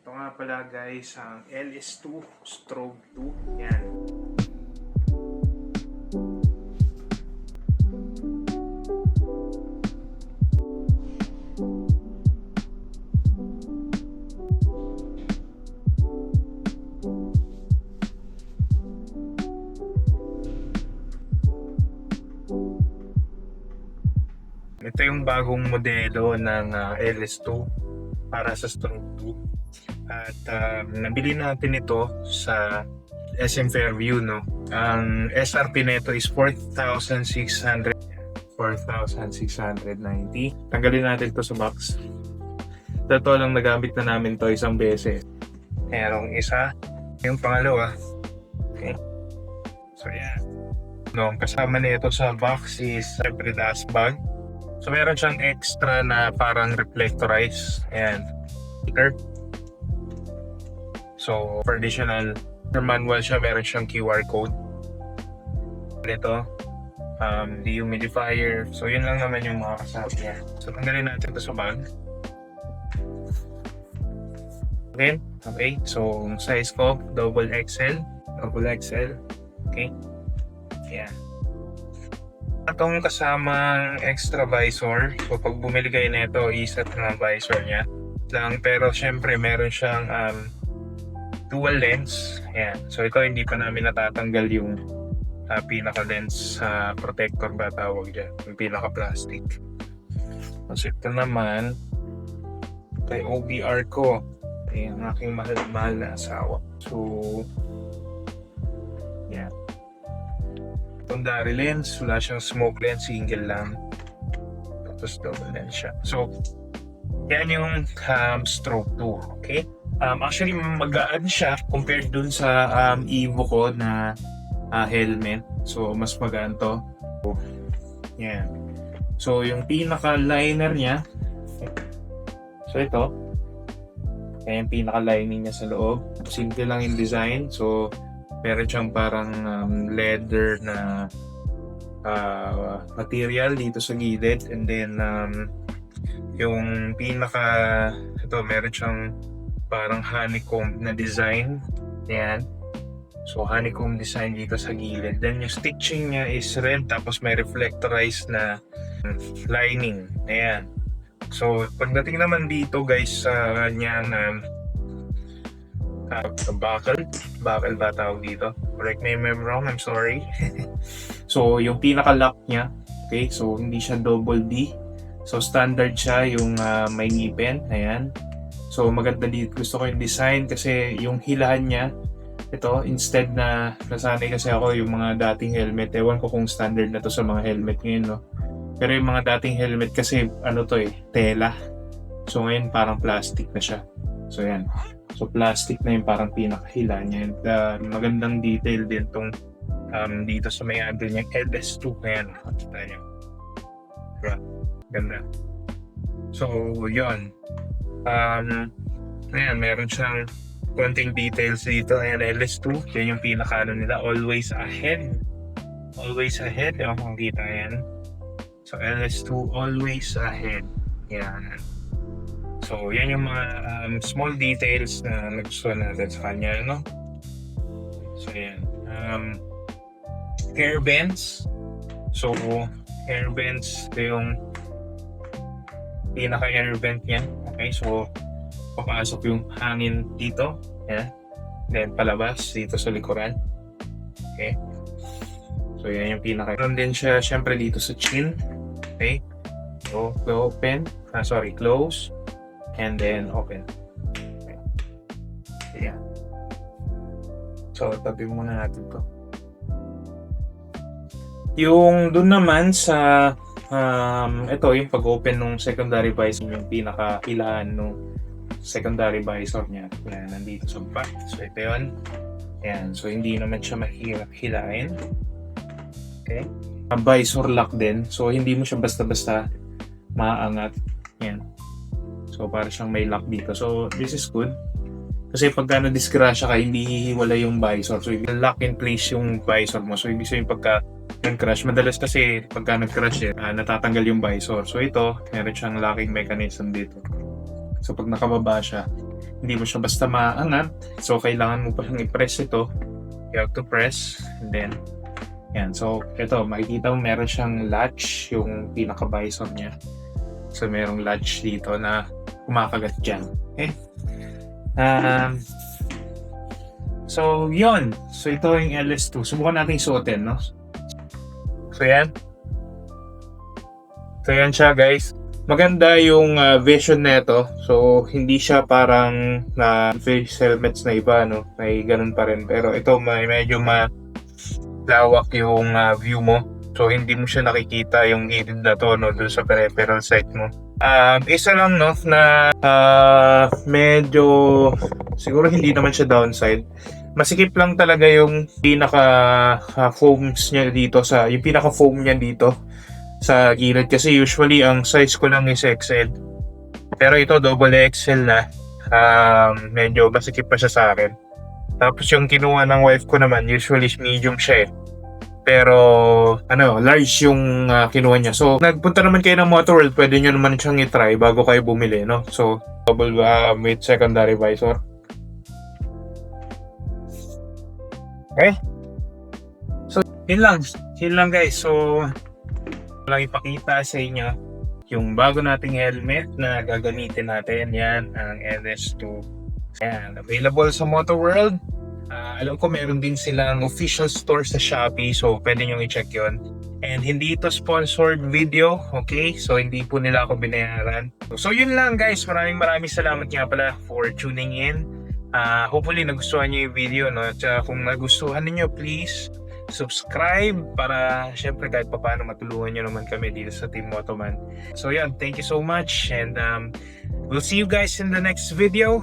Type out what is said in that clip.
Ito nga pala guys, ang LS2 Strobe 2. Yan. Ito yung bagong modelo ng LS2 para sa Strobe 2. At nabili natin ito sa SM Fairview, no? Ang SRP nito is 4,600. 4,690. Tanggalin natin ito sa box. Ito lang nagamit na namin to isang beses. Merong isa. Yung pangalawa. Okay. So yan. No, kasama nito sa box is siyempre dust bag. So meron siyang extra na parang reflectorize. Ayan. Sticker. So for additional manual siya, meron siyang QR code. Ito. Dehumidifier. So yun lang naman yung mga kasama niya. So tanggalin natin ito sa bag. Okay. So size ko, double XL. Okay. Yan. Itong kasamang extra visor, so pag bumili kayo nito, iset na visor niya lang, pero syempre meron siyang dual lens. Ayan. So ito hindi pa namin natatanggal yung pinaka lens protector ba tawag dyan, yung pinaka plastic. So ito naman kay OBR ko, yung aking mahal na asawa. So yan. Secondary lens, wala siyang smoke lens, single lang. Tapos double lens siya. So, yan yung Strobe 2. Okay? Actually, magaan siya compared dun sa Evo ko na helmet. So, mas magaan to. Yan. So, yung pinaka-liner niya. So, ito. Yan yung pinaka-lining niya sa loob. Simple lang yung design. So, meron siyang parang leather na material dito sa gilid, and then yung ito meron siyang parang honeycomb na design. Ayan. So honeycomb design dito sa gilid. Then yung stitching niya is red, tapos may reflectorized na lining. Ayan. So pagdating naman dito guys sa kanyang buckle ba tawag dito? Correct me if I'm wrong, I'm sorry. So yung pinaka-lock niya, okay, so hindi siya double D. So standard siya, yung may ngipin. Ayan. So maganda dito, gusto ko yung design kasi yung hilahan niya, ito, instead na nasanay kasi ako yung mga dating helmet, ewan ko kung standard na to sa mga helmet ngayon, no? Pero yung mga dating helmet kasi tela. So ngayon parang plastic na siya. So yan. So plastic na yung parang pinakahila niya. And magandang detail din tong dito sa may handle niya. LS2 na yan. Kita niyo. Diba? Ganda. So yun. Ayan, meron siyang konting details dito. Ayan, LS2. Yan yung pinaka nila. Always ahead. Always ahead. Ewan kung kita yan. So LS2 always ahead. Yan. So, yan yung mga small details na nagustuhan natin sa kanya, no? So, yan. Air vents. So, air vents, ito yung pinaka-air vent niya. Okay, so, papasok yung hangin dito. Yan. Then, palabas dito sa likuran. Okay. So, yan yung pinaka. Meron din siya, syempre, dito sa chin. Okay. So, close. And then open. Okay. Yeah. So tabi muna natin to. Yung dun naman sa ito yung pag-open ng secondary visor, yung pinaka-ilahan ng secondary visor niya. Yan, nandito sa back. So ito yun. Ayan. So hindi naman siya mahirap hilain. Okay. Visor lock din. So hindi mo siya basta-basta maaangat. Yan. So, para siyang may lock dito. So, this is good. Kasi pagka na-disgrasya ka, hindi hihiwala yung visor. So, lock in place yung visor mo. So, ibig sabihin pagka nag-crash, madalas kasi pagka nag-crash, natatanggal yung visor. So, ito, meron siyang locking mechanism dito. So, pag nakababa siya, Hindi mo siya basta maaangat. So, kailangan mo pa siyang i-press ito. You have to press. And then, yan. So, ito, makikita mo meron siyang latch, yung pinaka-bison niya. So, merong latch dito na kumakagat dyan. Okay? So, yun. So, ito yung LS2. Subukan natin suotin, no? So, yan. So, yan siya, guys. Maganda yung vision nito. So, hindi siya parang face helmets na iba, no? May ganun pa rin. Pero ito, medyo malawak yung view mo. So, hindi mo siya nakikita yung gilid na to, no? Doon sa peripheral sight mo. Isa lang, no? Na medyo siguro hindi naman siya downside. Masikip lang talaga yung pinaka foams niya dito yung pinaka foam niya dito sa gilid kasi usually ang size ko lang is XL. Pero ito double XL na. Medyo masikip pa siya sa akin. Tapos yung kinuha ng wife ko naman usually medium siya eh. Pero large yung kinuha niya. So nagpunta naman kayo ng Motorworld, pwede nyo naman siyang i-try bago kayo bumili, no? So double with secondary visor. Okay. So, yun lang guys. So, lang ipakita sa inyo yung bago nating helmet na gagamitin natin. Yan, ang NS2. Yan, available sa Motorworld. Alam ko meron din silang official store sa Shopee. So, pwede nyo i-check yun. And hindi ito sponsored video. Okay? So, hindi po nila ako binayaran. So, yun lang guys. Maraming salamat nga pala for tuning in. Hopefully nagustuhan niyo yung video, no? At kung nagustuhan niyo, please subscribe para syempre kahit paano matulungan niyo naman kami dito sa Team Motoman. So yan, thank you so much and we'll see you guys in the next video.